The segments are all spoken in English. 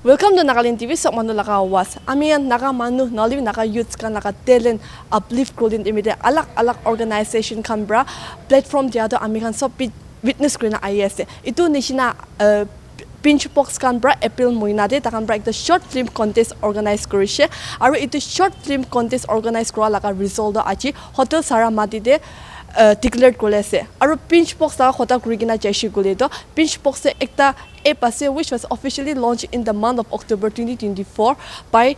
Welcome to Nagaland TV. So manu laka was. Amian naga manu noliv naga youths kan naga talent uplift kolin imide alak organization kan bra platform dia to amikan so witness krina IS. Itu nishina Bingebox kan bra April moina de takan bra ekta short film contest organize korise. Aru itu short film contest organize kora laka result achi Hotel Saramati de declared kolese. Aru Bingebox ta khota kurigina jaishi gole to Bingebox se ekta app ase which was officially launched in the month of October 2024 by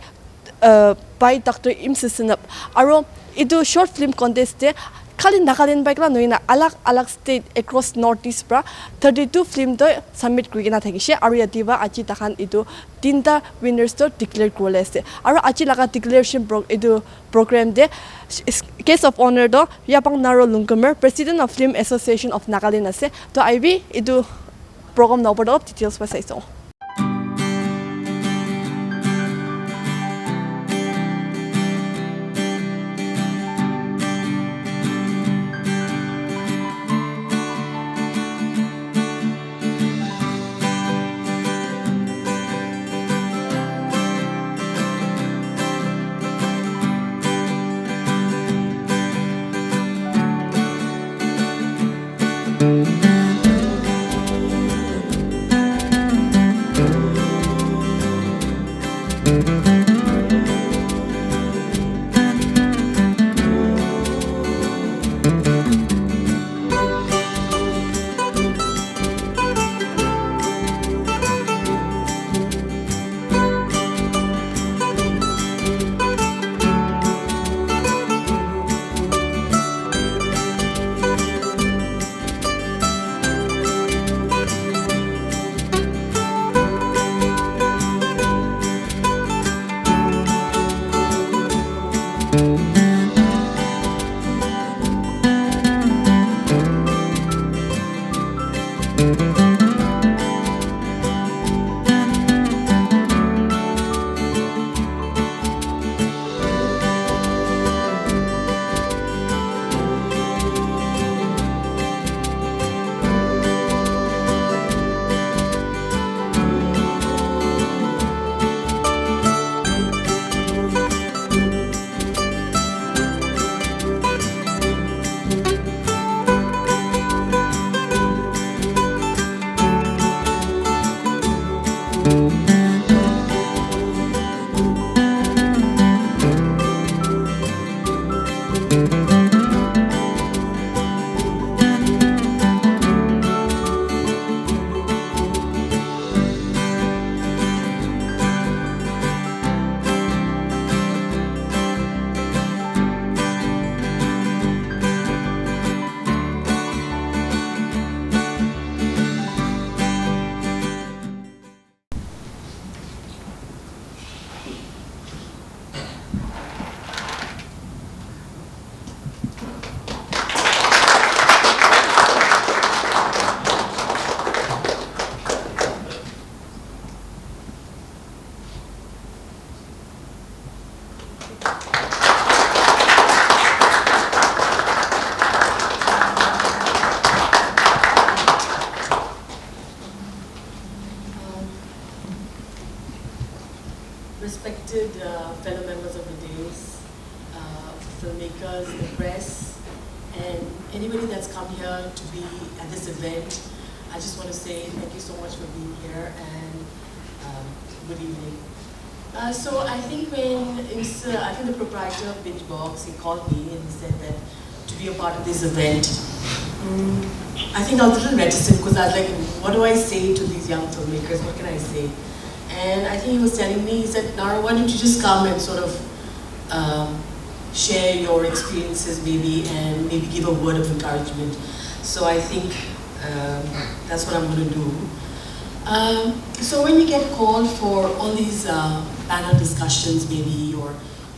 Dr. Imsusunep. Aru itu short film contest de Kali Nagaland baikla noina alak state across northeast pra 32 film to submit kurigina thakise aru yatiba achi takhan itu tinta winners to declare kolese aru achi laga declaration itu program de case of honor do Yapangnaro Longkumer president of Film Association of Nagaland ase to IB itu program na upar details pa saiso. Respected fellow members of the days, filmmakers, the press, and anybody that's come here to be at this event, I just want to say thank you so much for being here and good evening. So I think when I think the proprietor of Bingebox, he called me and he said that to be a part of this event, I think I was a little reticent because I was like, what do I say to these young filmmakers? What can I say? And I think he was telling me, he said, Nara, why don't you just come and sort of share your experiences maybe and maybe give a word of encouragement. So I think that's what I'm going to do. So when we get called for all these panel discussions maybe, or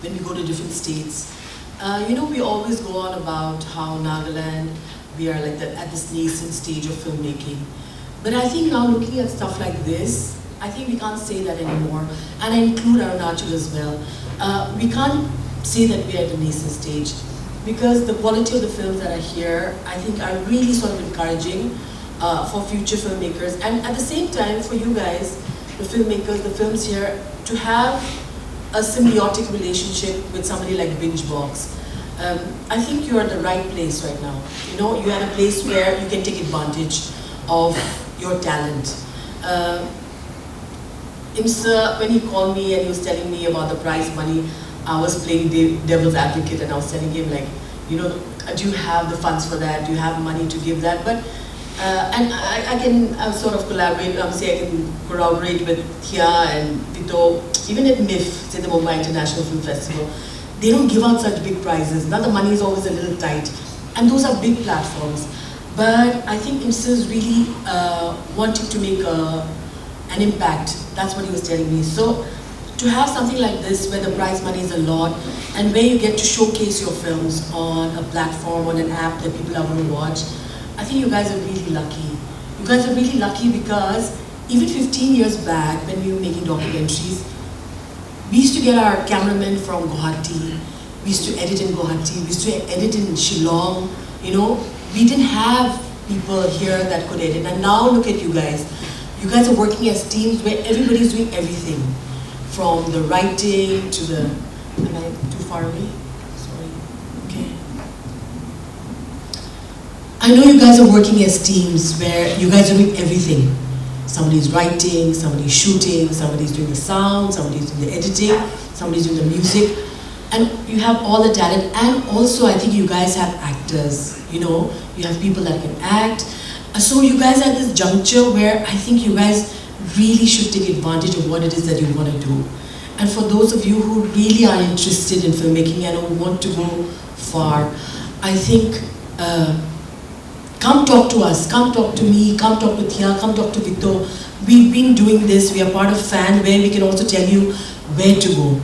when we go to different states, you know, we always go on about how Nagaland, we are like at this nascent stage of filmmaking. But I think now looking at stuff like this, I think we can't say that anymore, and I include Arunachal as well. We can't say that we are at a nascent stage because the quality of the films that are here, I think, are really sort of encouraging for future filmmakers, and at the same time for you guys the filmmakers, the films here, to have a symbiotic relationship with somebody like Bingebox. I think you're at the right place right now. You know, you're at a place where you can take advantage of your talent. Imsa, when he called me and he was telling me about the prize money, I was playing devil's advocate and I was telling him, like, you know, do you have the funds for that? Do you have money to give that? But and I can sort of collaborate, say I can corroborate with Thia and Vito, even at MIF, say the Mumbai International Film Festival, they don't give out such big prizes. Now the money is always a little tight. And those are big platforms. But I think Imsa is really wanting to make an impact. That's what he was telling me. So to have something like this where the prize money is a lot and where you get to showcase your films on a platform, on an app that people are going to watch, I think you guys are really lucky. You guys are really lucky because even 15 years back when we were making documentaries, we used to get our cameramen from Guwahati, we used to edit in Guwahati, we used to edit in Shillong, you know. We didn't have people here that could edit. And now look at you guys. You guys are working as teams where everybody's doing everything. From the writing to the, am I too far away? Sorry, okay. I know you guys are working as teams where you guys are doing everything. Somebody's writing, somebody's shooting, somebody's doing the sound, somebody's doing the editing, somebody's doing the music. And you have all the talent, and also I think you guys have actors, you know, you have people that can act. So you guys are at this juncture where I think you guys really should take advantage of what it is that you want to do. And for those of you who really are interested in filmmaking and who want to go far, I think come talk to us, come talk to me, come talk to Thia, come talk to Vito. We've been doing this, we are part of FAN where we can also tell you where to go,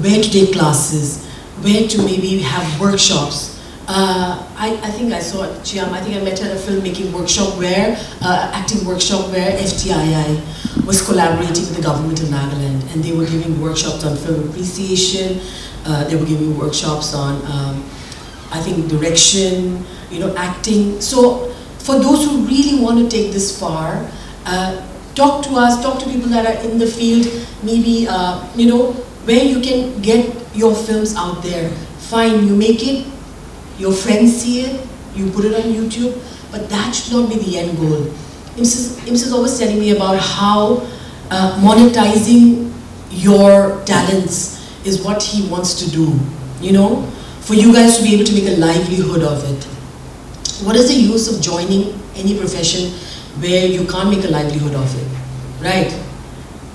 where to take classes, where to maybe have workshops. I think I saw Chiam, I think I met her at a filmmaking workshop where, acting workshop where FTII was collaborating with the government of Nagaland, and they were giving workshops on film appreciation, they were giving workshops on, I think, direction, you know, acting. So for those who really want to take this far, talk to us, talk to people that are in the field, maybe, you know, where you can get your films out there. Fine, you make it, your friends see it, you put it on YouTube, but that should not be the end goal. Imsa is always telling me about how monetizing your talents is what he wants to do, you know, for you guys to be able to make a livelihood of it. What is the use of joining any profession where you can't make a livelihood of it, right?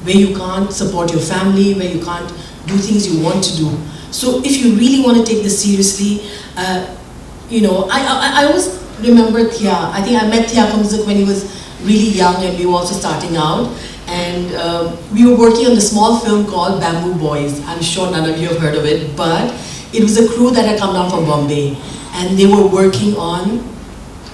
Where you can't support your family, where you can't do things you want to do. So if you really want to take this seriously, you know, I always remember Thia. I think I met Thia when he was really young and we were also starting out. And we were working on the small film called Bamboo Boys. I'm sure none of you have heard of it, but it was a crew that had come down from Bombay. And they were working on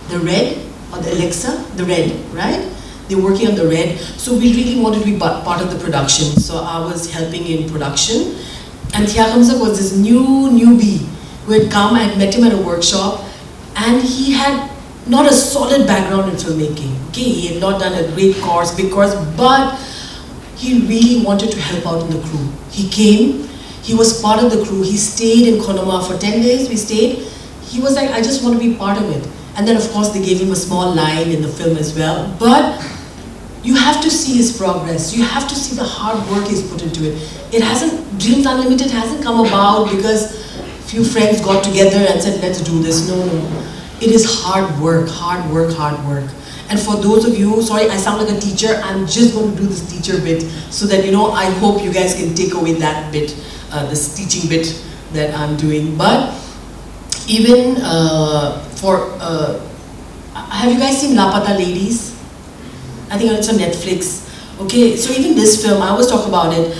the Red, or the Alexa, the Red, right? They were working on the Red. So we really wanted to be part of the production. So I was helping in production. And Thia was this newbie who had come. I had met him at a workshop, and he had not a solid background in filmmaking. Okay, he had not done a great course, big course, but he really wanted to help out in the crew. He came, he was part of the crew. He stayed in Konoma for 10 days, we stayed. He was like, I just want to be part of it. And then of course they gave him a small line in the film as well. But you have to see his progress. You have to see the hard work he's put into it. It hasn't, Dreams Unlimited hasn't come about because a few friends got together and said, let's do this. No, no. It is hard work, hard work, hard work. And for those of you, sorry, I sound like a teacher. I'm just going to do this teacher bit so that, you know, I hope you guys can take away that bit, this teaching bit that I'm doing. But even have you guys seen Lapata Ladies? I think it's on Netflix. Okay, so even this film, I always talk about it.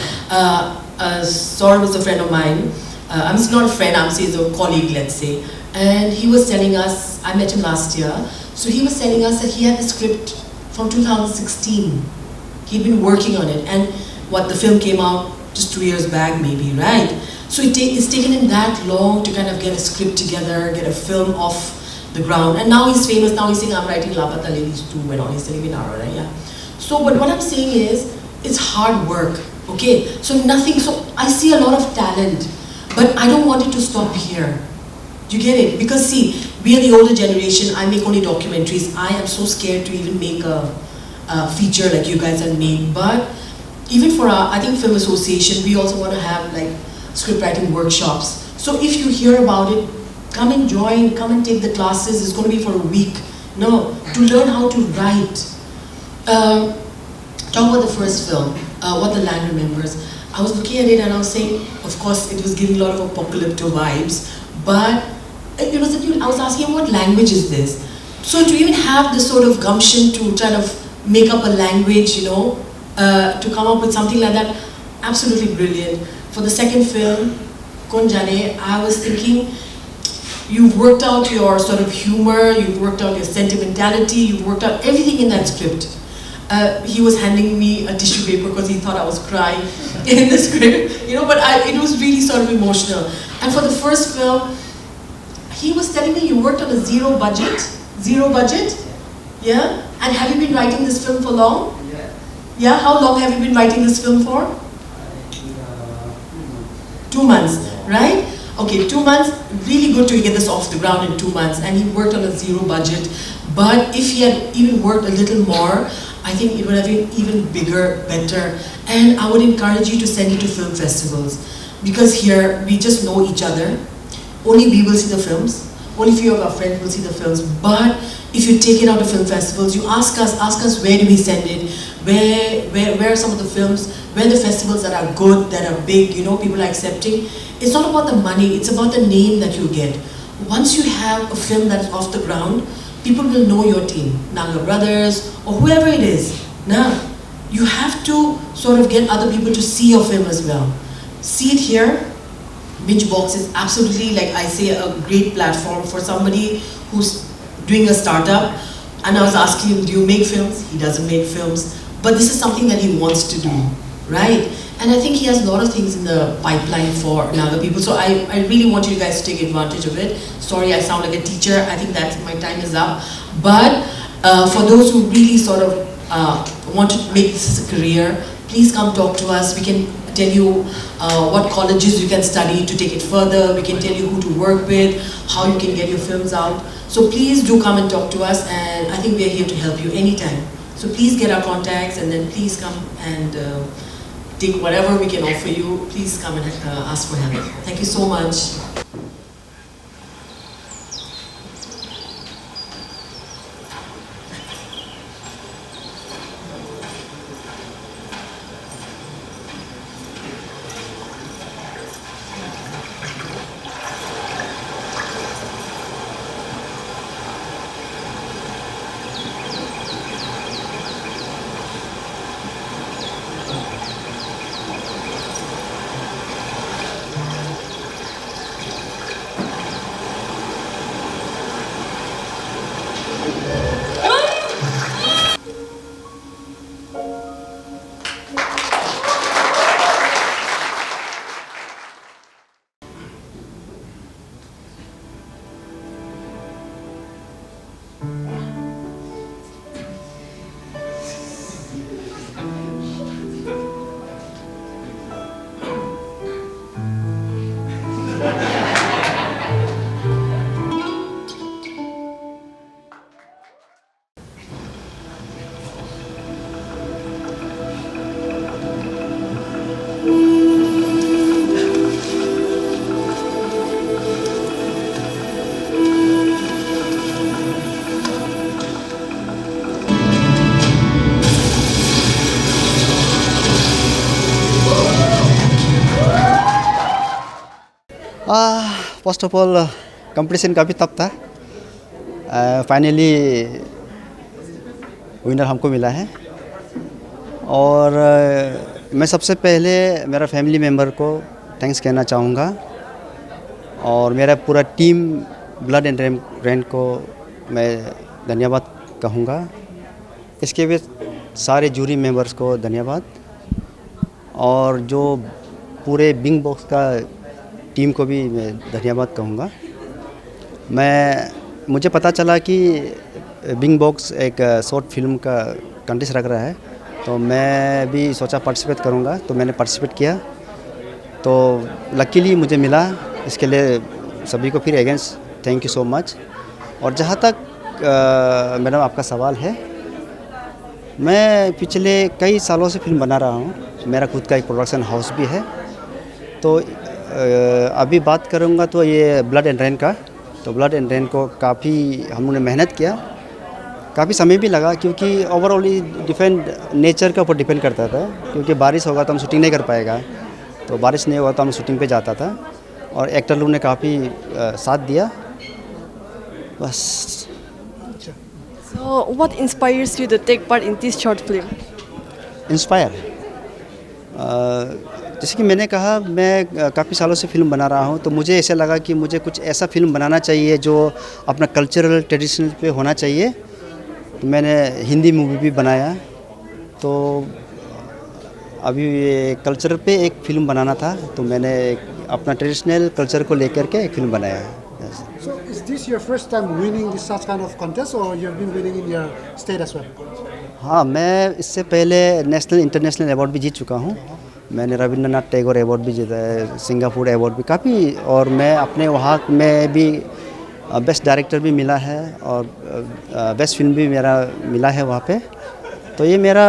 Saur was a friend of mine. I'm not a friend, I'm saying he's a colleague, let's say. And he was telling us, I met him last year, so he was telling us that he had the script from 2016. He'd been working on it, and what, the film came out just 2 years back maybe, right? So it's taken him that long to kind of get a script together, get a film off the ground. And now he's famous, now he's saying, I'm writing Lapata Ladies 2 and all, he's telling me now, right? Yeah. So, but what I'm saying is, it's hard work, okay? So nothing, so I see a lot of talent, but I don't want it to stop here. Do you get it? Because see, we are the older generation, I make only documentaries. I am so scared to even make a feature like you guys have made, but even for our, I think Film Association, we also want to have like script writing workshops. So if you hear about it, come and join, come and take the classes. It's going to be for a week. No, to learn how to write. Talk about the first film, What the Land Remembers. I was looking at it and I was saying, of course, it was giving a lot of apocalyptic vibes, but it was, I was asking, what language is this? So to even have this sort of gumption to kind of make up a language, you know, to come up with something like that, absolutely brilliant. For the second film, Kun Jani, I was thinking, you've worked out your sort of humor, you've worked out your sentimentality, you've worked out everything in that script. He was handing me a tissue paper because he thought I was crying in the script, you know, but it was really sort of emotional. And for the first film, he was telling me you worked on a zero budget, yeah? And have you been writing this film for long? Yeah, how long have you been writing this film for? 2 months, right? Okay, 2 months, really good to get this off the ground in 2 months, and he worked on a zero budget. But if he had even worked a little more, I think it would have been even bigger, better. And I would encourage you to send it to film festivals. Because here, we just know each other. Only we will see the films. Only few of our friends will see the films. But if you take it out to film festivals, you ask us where do we send it? Where are some of the films? Where are the festivals that are good, that are big, you know, people are accepting? It's not about the money, it's about the name that you get. Once you have a film that's off the ground, people will know your team, Naga Brothers, or whoever it is. Now, you have to sort of get other people to see your film as well. See it here. Bingebox is absolutely, like I say, a great platform for somebody who's doing a startup. And I was asking him, do you make films? He doesn't make films. But this is something that he wants to do, right? And I think he has a lot of things in the pipeline for Naga people. So I really want you guys to take advantage of it. Sorry, I sound like a teacher. I think that my time is up. But for those who really sort of want to make this a career, please come talk to us. We can tell you what colleges you can study to take it further. We can tell you who to work with, how you can get your films out. So please do come and talk to us, and I think we are here to help you anytime. So please get our contacts, and then please come and take whatever we can offer you. Please come and ask for help. Thank you so much. First of all competition काफ़ी tough था. Finally winner हमको मिला है. और मैं सबसे पहले मेरा फैमिली मेम्बर को थैंक्स कहना चाहूँगा, और मेरा पूरा टीम ब्लड एंड रेन को मैं धन्यवाद कहूँगा. इसके भी सारे जूरी मेंबर्स को धन्यवाद, और जो पूरे बिंगबॉक्स का टीम को भी मैं धन्यवाद कहूँगा. मुझे पता चला कि बिंगबॉक्स एक शॉर्ट फिल्म का कंटेस्ट रख रहा है, तो मैं भी सोचा पार्टिसिपेट करूँगा, तो मैंने पार्टिसिपेट किया, तो लकीली मुझे मिला। इसके लिए सभी को फिर against thank you so much. और जहाँ तक मैडम आपका सवाल है, मैं पिछले कई सालों से फिल्म बना रहा हूँ, मेरा खुद का एक प्रोडक्शन हाउस भी है। तो अभी बात करूँगा तो ये ब्लड एंड रेन का, तो ब्लड एंड रेन को काफ़ी हम लोगों ने मेहनत किया, काफ़ी समय भी लगा, क्योंकि ओवरऑल डिपेंड नेचर के ऊपर डिपेंड करता था, क्योंकि बारिश होगा तो हम शूटिंग नहीं कर पाएगा, तो बारिश नहीं होगा तो हम शूटिंग पे जाता था, और एक्टर लोग ने काफ़ी साथ दिया, बस। So, what inspires you to take part in this short film? Inspire, जैसे कि मैंने कहा, मैं काफ़ी सालों से फिल्म बना रहा हूँ, तो मुझे ऐसा लगा कि मुझे कुछ ऐसा फिल्म बनाना चाहिए जो अपना कल्चरल ट्रेडिशनल पे होना चाहिए। तो मैंने हिंदी मूवी भी बनाया, तो अभी ये कल्चर पे एक फ़िल्म बनाना था, तो मैंने अपना ट्रेडिशनल कल्चर को लेकर के एक फिल्म बनाया। So is this your first time winning this such kind of contest, or you've been winning in your state as well? हाँ, मैं इससे पहले नेशनल इंटरनेशनल अवार्ड भी जीत चुका हूँ। मैंने रविंद्रनाथ टैगोर अवार्ड भी जीता है, सिंगापुर अवार्ड भी काफ़ी, और मैं अपने वहाँ में भी बेस्ट डायरेक्टर भी मिला है, और बेस्ट फिल्म भी मेरा मिला है वहाँ पे। तो ये मेरा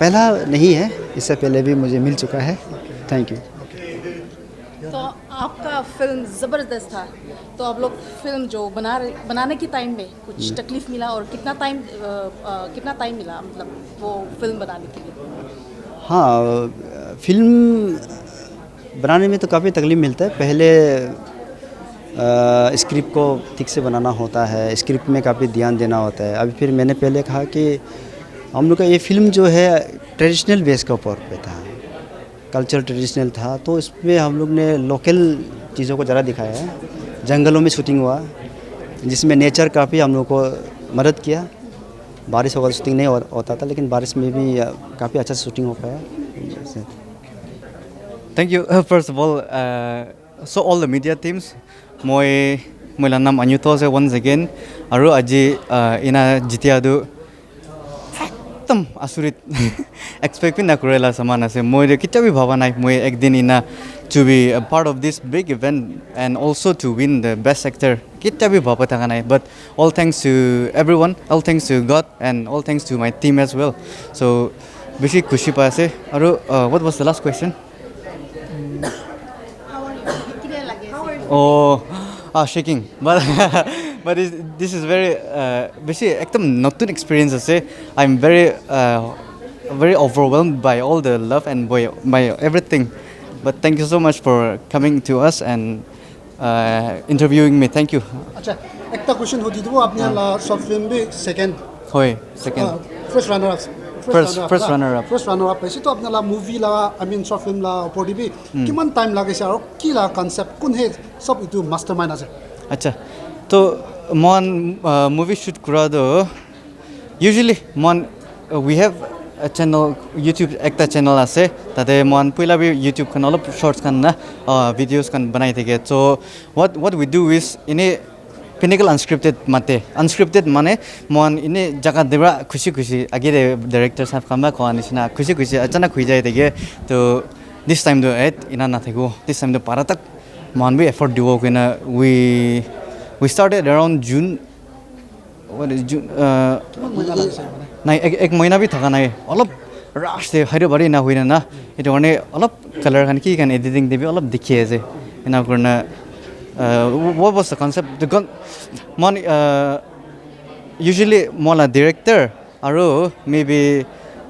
पहला नहीं है, इससे पहले भी मुझे मिल चुका है। Thank you. तो आपका फिल्म ज़बरदस्त था, तो आप लोग फिल्म जो बनाने के टाइम में कुछ तकलीफ मिला, और कितना टाइम मिला मतलब वो फिल्म बनाने के लिए? हाँ, फिल्म बनाने में तो काफ़ी तकलीफ मिलता है। पहले स्क्रिप्ट को ठीक से बनाना होता है, स्क्रिप्ट में काफ़ी ध्यान देना होता है। अभी फिर मैंने पहले कहा कि हम लोग का ये फिल्म जो है ट्रेडिशनल बेस के ऊपर पे था, कल्चर ट्रेडिशनल था, तो इसमें हम लोग ने लोकल चीज़ों को ज़रा दिखाया है। जंगलों में शूटिंग हुआ, जिसमें नेचर काफ़ी हम लोग को मदद किया। बारिश होगा शूटिंग नहीं होता था, लेकिन बारिश में भी काफ़ी अच्छा शूटिंग हो पाया। Thank you. First of all, so all the media teams, moi naam Anyuto se once again, aru aji ina jitiadu ekdom asurit expect pin na kurela saman ase, moi kicha bhi bhaba nai moi ekdin ina to be a part of this big event and also to win the best actor, kicha bhi bhaba thaka nai, but all thanks to everyone, all thanks to God, and all thanks to my team as well. So beshi khushi pa ase. Aru what was the last question? Oh, shaking. But this is very basically ekdom notun experience ase. I'm very overwhelmed by all the love and by everything. But thank you so much for coming to us and interviewing me. Thank you. अच्छा, एक ता question होती थी वो आपने ला short film भी second Hoy, second. First runner up First runner up. First runner up पैसे तो अपने ला मूवी ला आई मीन शॉर्ट फिल्म ला ओपोडी भी किमान टाइम लागे से, और की ला कांसेप्ट कुन है सब इतु मास्टरमाइंड আছে। अच्छा, तो mon movie shoot kura do usually mon we have a channel, YouTube ekta channel ase, tate mon puila bi YouTube kan olop shorts kan na videos kan banai thake. So what we do is ine Pinnacle Un-Scripted mate. Unscripted mane mon ine jaga debra khushi khushi agire director sahab kamba ko anisna khushi khushi achanak hui jai thake. To this time do et ina na thego, this time do para tak mon bi effort dibo kena we started around June. What is June? Nai ek mahina bhi thaka nai, olop rush the hare bari na huina na, eto one olop color kan ki kan editing debi olop dikhi ase ina korna. What was the concept? Mon usually mola director aru maybe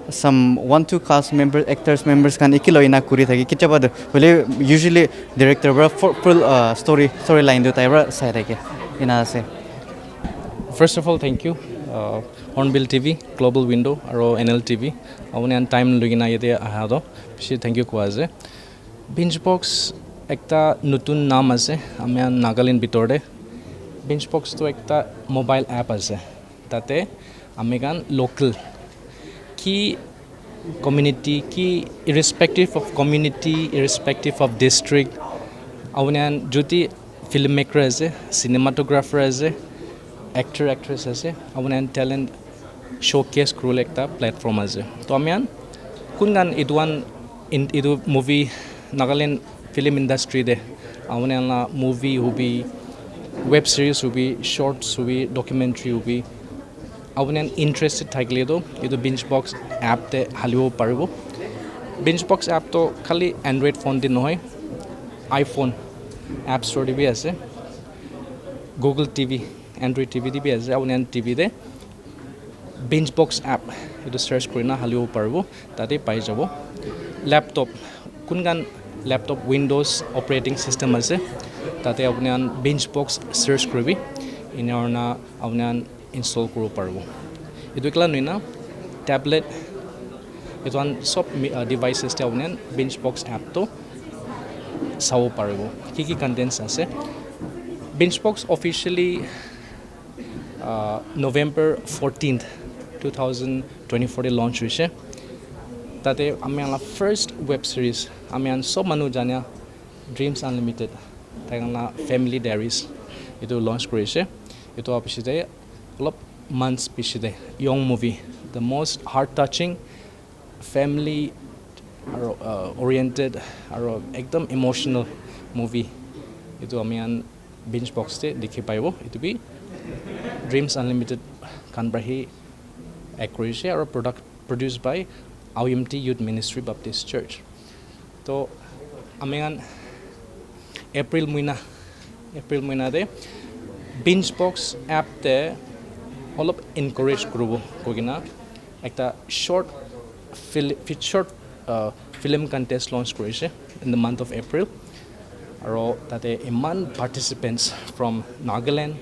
some 1-2 cast members, actors members kan ikilo ina kuri thaki kicha bad bole usually director bra full storyline do taibra sai thake ina ase. First of all, thank you Hornbill TV, Global Window aro NLTV awone an time lugina yete ahado bishi thank you ko aje. Bingebox ekta nutun naam ase amian Nagaland bitorde. Bingebox to ekta mobile app ase, tate amigan local ki community ki irrespective of community, irrespective of district, awone joti filmmaker ase, cinematographer ase, actor actress ase, awone talent showcase kurule ekta platform ase to amian kun gan idwan in idu movie Nagaland film industry de aunela movie hubi web series hubi shorts hubi documentary hubi abunen interested thakile do idu Bingebox app te halibo paribo Bingebox app to khali Android phone din noy iPhone app store de bi ase Google TV Android TV de bi ase abunen TV de Bingebox app idu search korina halibo paribo tate pai jabo laptop kungan laptop Windows operating system ase tate abunan Bingebox search koribi inorna abunan install koro paribo idu kala noina tablet it one sub devices te abunan Bingebox app to sawo paribo kiki contents ase Bingebox officially November 14th 2024 de launch hoise tate amiala first web series amian sob manu jania Dreams Unlimited tagna family diaries itu launch korise itu apiside olop months piside young movie the most heart touching family oriented aro ekdam emotional movie itu amian Bingebox te dikhi paibo itu bi Dreams Unlimited kanbrahi accuracy or product produced by IMT Youth Ministry Baptist Church. So, amian April muina de Bingebox app te all of encourage grubo kogina ekta short film contest launch korise in the month of April. Aro tate iman participants from Nagaland,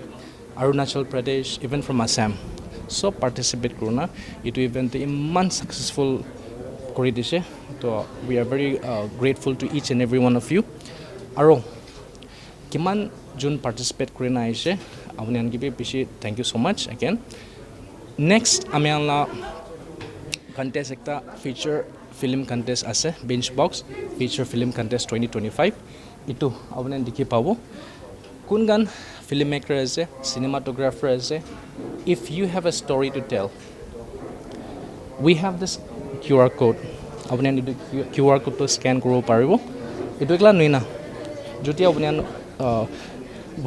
Arunachal Pradesh, even from Assam. So participate korona itu event iman successful kori dise to we are very grateful to each and every one of you aro kiman jun participate korina aise apuni angibe bishi thank you so much again next amianla contest ekta feature film contest ase Bingebox feature film contest 2025 itu apuni dikhi pabo kungan filmmaker ase cinematographer ase if you have a story to tell we have this QR code apuni QR code to scan koro paribo etu ekla noina joti apuni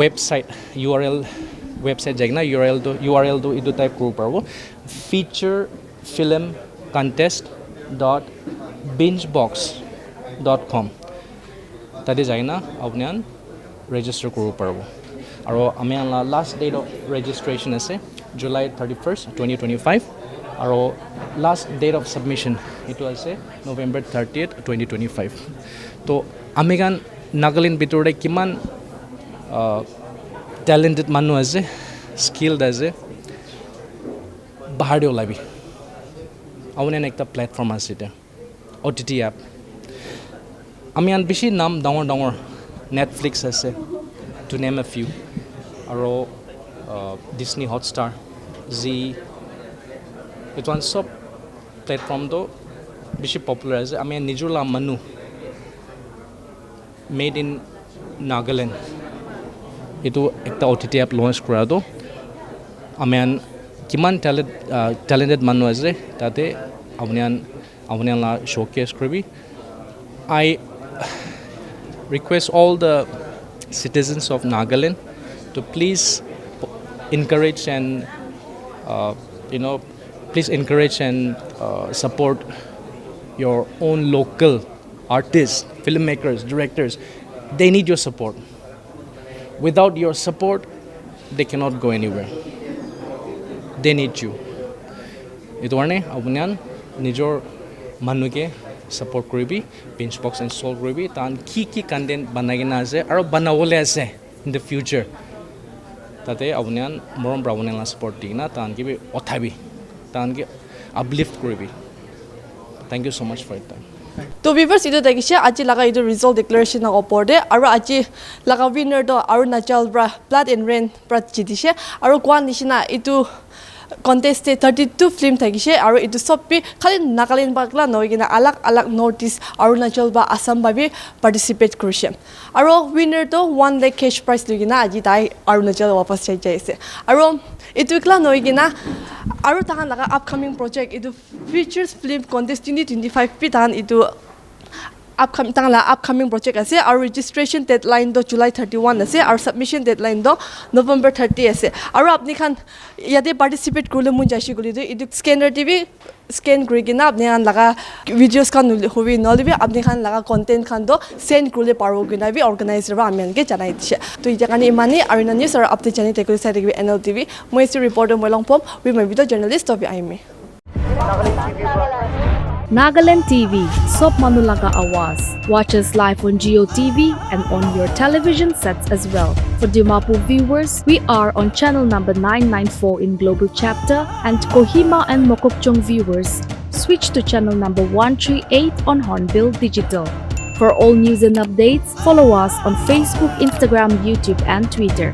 website URL website jagna URL to etu type koro paribo featurefilmcontest.bingebox.com tadi jagna apuni register koro paribo aro amianla last date of registration ase July 31st 2025 aro last date of submission itu ase November 30th 2025 to amigan Nagaland bitore kiman talented manu ase skilled ase bahar de olabi abunen ekta platform ase te OTT app amian bishi nam dangor Netflix ase to name a few aro Disney Hotstar Z it one sub platform do bishi popular ase ami nijula manu made in Nagaland itu ekta OTT app launch kora do amian kiman talented manu ase tate avunian la showcase koribi I request all the citizens of Nagaland to please encourage and please encourage and support your own local artists, filmmakers, directors. They need your support. Without your support, they cannot go anywhere. They need you. Itu arne abunyan nijor manuke support koribi Bingebox install koribi tan ki content banagina ase aro banawole ase in the future tate abunyan morom brawonela la support dina tan ki othabi tan ki uplift koribi thank you so much for your time to viewers idu dakishe aji laga idu result declaration na opor de aro aji laga winner do Arunachal blood and rain pra jidishe aro kwan nishina itu contest 32 film thakise aru itu sob bi khali Nagaland bakla noigina alak alak Northeast Arunachal ba Assam ba bi participate kurise aru winner to 1 lakh cash prize lugina aji dai Arunachal wapas chai jaise aru itu kla noigina aru tahan laga upcoming project itu features film contest 2025 pi tahan itu upcoming project ase our registration deadline do July 31 ase our submission deadline do November 30 ase aru apni khan yate participate kurle mun jaishi guli do edu scanner tv scan kuri gina apni khan laga videos khan hobi nolibi apni khan laga content khan do send kurle paro gina bi organizer ba amen ke janai dise to ija kani mani arina news or update chani tekul sai dekbi NLTV moi si reporter moi longpom we my video journalist of aime Nagaland TV, Sop Manulaga Awas. Watch us live on Geo TV and on your television sets as well. For Dimapur viewers, we are on channel number 994 in Global Chapter, and Kohima and Mokokchung viewers, switch to channel number 138 on Hornbill Digital. For all news and updates, follow us on Facebook, Instagram, YouTube and Twitter.